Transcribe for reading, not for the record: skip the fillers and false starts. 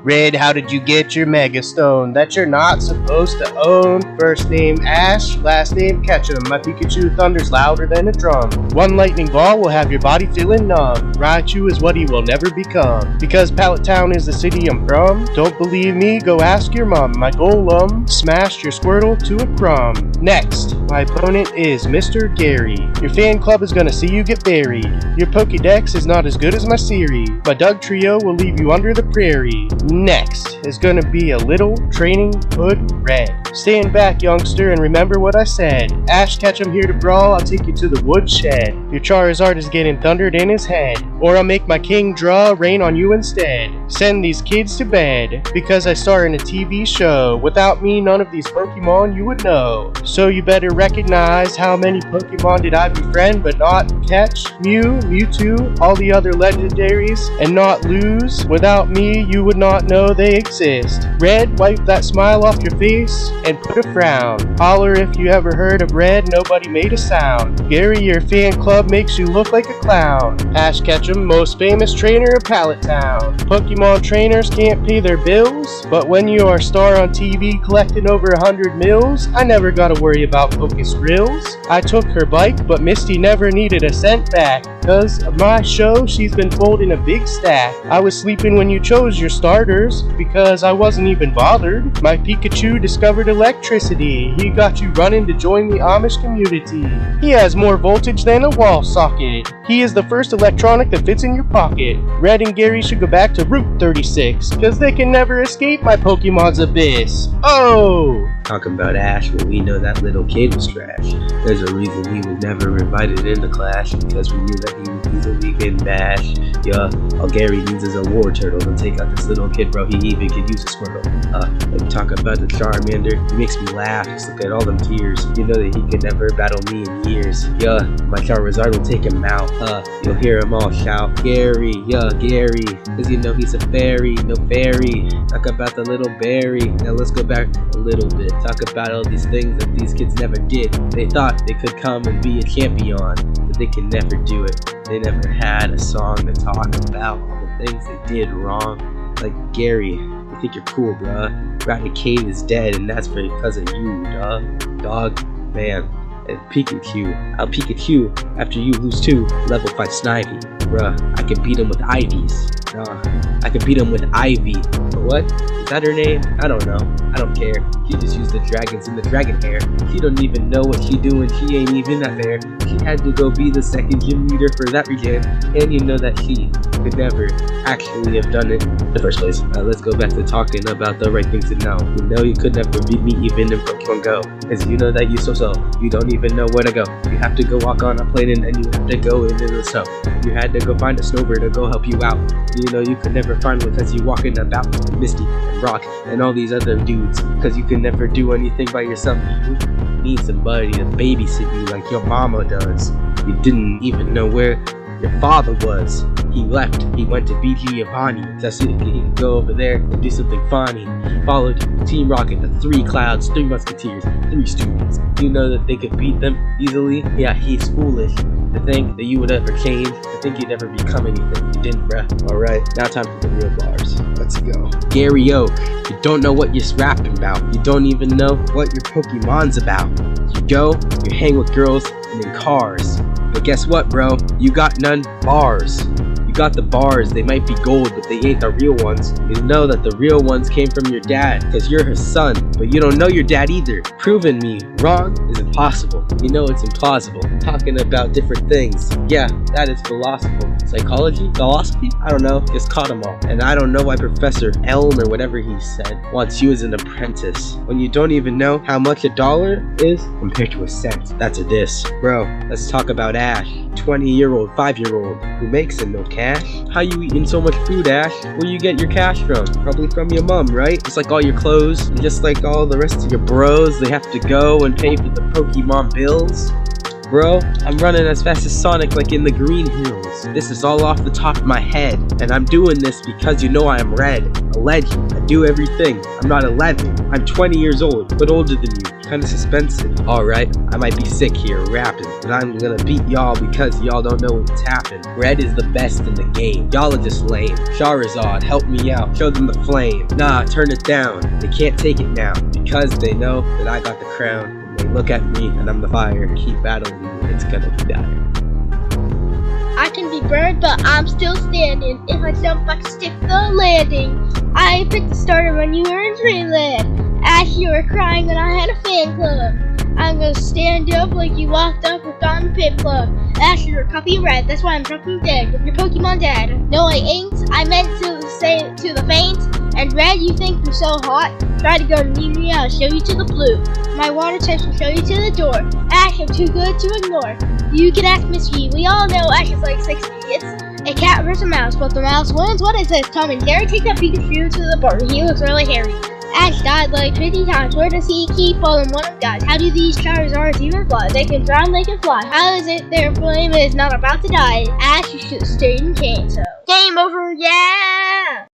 Red, how did you get your Mega Stone that you're not supposed to own? First name Ash, last name Ketchum. My Pikachu thunders louder than a drum. One lightning ball will have your body feeling numb. Raichu is what he will never become. Because Pallet Town is the city I'm from. Don't believe me? Go ask your mom. My Golem smashed your Squirtle to a crumb. Next, my opponent is Mr. Gary. Your fan club is gonna see you get buried. Your Pokédex is not as good as my Siri. My Doug trio will leave you under the prairie. Next is gonna be a little training hood red. Stand back, youngster, and remember what I said. Ash Ketchum here to brawl, I'll take you to the woodshed. Your Charizard is getting thundered in his head. Or I'll make my king draw rain on you instead. Send these kids to bed, because I star in a TV show. Without me, none of these Pokemon you would know. So you better recognize how many Pokemon did I befriend but not catch? Mew, Mewtwo, all the other legendaries, and not lose. Without me, you would not know they exist. Red, wipe that smile off your face and put a frown. Holler if you ever heard of Red, nobody made a sound. Gary, your fan club makes you look like a clown. Ash Ketchum, most famous trainer of Pallet Town. Pokemon trainers can't pay their bills, but when you are a star on TV collecting over 100 mils, I never gotta worry about Focus Grills. I took her bike, but Misty never needed a cent back. Cause of my show, she's been folding a big stack. I was sleeping when you chose your starters, because I wasn't even bothered. My Pikachu discovered electricity. He got you running to join the Amish community. He has more voltage than a wall socket. He is the first electronic that fits in your pocket. Red and Gary should go back to Route 36, cause they can never escape my Pokemon's abyss. Oh! Talking about Ash, well, we know that little kid was trash. There's a reason he was never invited into Clash, because we knew that he would easily get bashed. Yeah, all Gary needs is a war turtle to take out this little kid, bro. He even could use a Squirtle. And talk about the Charmander, he makes me laugh. Just look at all them tears. You know that he could never battle me in years. Yeah, my Charizard will take him out. You'll hear him all shout, Gary, yeah, Gary. Cause you know he's a fairy, no fairy. Talk about the little berry. Now let's go back a little bit. Talk about all these things that these kids never did. They thought they could come and be a champion, but they can never do it. They never had a song to talk about all the things they did wrong. Like Gary, you think you're cool, bruh. Rat Cave is dead, and that's because of you, dog, man. And Pikachu, I'll Pikachu after you lose 2 level 5 Snivy. Bruh, I can beat him with Ivies. I can beat him with Ivy. But what? Is that her name? I don't know. I don't care. She just used the dragons in the dragon hair. She don't even know what she doing. She ain't even that fair. She had to go be the second gym leader for that region. And you know that she could never actually have done it in the first place. Let's go back to talking about the right things to know. You know you could never beat me even in Pokemon Go. Cause you know that you so. You don't even know where to go. You have to go walk on a plane and you have to go into the snow. You had to go find a snowbird to go help you out. You know you could never find one cause you walking about with Misty and Brock and all these other dudes. Cause you can never do anything by yourself. You need somebody to babysit you like your mama does. You didn't even know where your father was. He left. He went to BG Giovanni. That's it. He could go over there and do something funny. He followed Team Rocket, the 3 Clouds, 3 Musketeers, 3 students. You know that they could beat them easily? Yeah, he's foolish to think that you would ever change, to think you'd ever become anything. You didn't, bruh. Alright, now time for the real bars. Let's go. Gary O, you don't know what you're rapping about. You don't even know what your Pokemon's about. You go, you hang with girls and in cars. But guess what, bro? You got none bars. You got the bars, they might be gold, but they ain't the real ones. You know that the real ones came from your dad, cause you're his son, but you don't know your dad either. Proving me wrong is impossible. You know it's implausible. Talking about different things. Yeah, that is philosophical. Psychology? Philosophy? I don't know. Just caught them all. And I don't know why Professor Elm or whatever he said wants you as an apprentice when you don't even know how much $1 is compared to a cent. That's a diss. Bro, let's talk about Ash. 20-year-old, 5-year-old who makes no cash. How you eating so much food, Ash? Where you get your cash from? Probably from your mom, right? Just like all your clothes, and just like all the rest of your bros, they have to go and pay for the Pokemon bills. Bro, I'm running as fast as Sonic like in the Green Hills. This is all off the top of my head. And I'm doing this because you know I am Red, a legend. I do everything. I'm not 11. I'm 20 years old, but older than you. Kinda suspensive. Alright, I might be sick here rapping, but I'm gonna beat y'all because y'all don't know what's happened. Red is the best in the game. Y'all are just lame. Charizard, help me out. Show them the flame. Nah, turn it down. They can't take it now because they know that I got the crown. And they look at me and I'm the fire. Keep battling me, it's gonna be dire. I can be burned, but I'm still standing. If I jump, I can stick the landing. I picked the starter when you were in Dreamland. Ash, you were crying when I had a fan club. I'm gonna stand up like you walked up with on the pit club. Ash, you're a copy of Red, that's why I'm dropping dead with your Pokemon dad. No, I ain't. I meant to say to the faint. And Red, you think you're so hot? Try to go to me, I'll show you to the blue. My water types will show you to the door. Ash, I'm too good to ignore. You can ask Miss G. We all know Ash is like 60. It's a cat versus a mouse, but the mouse wins. What is this? Tom and Jerry, take that Pikachu to the bar. He looks really hairy. Ash died like 50 times. Where does he keep all in one of guys? How do these Charizards even fly? They can drown, they can fly. How is it their flame is not about to die? Ash, you should have stayed in Kanto. Game over, yeah!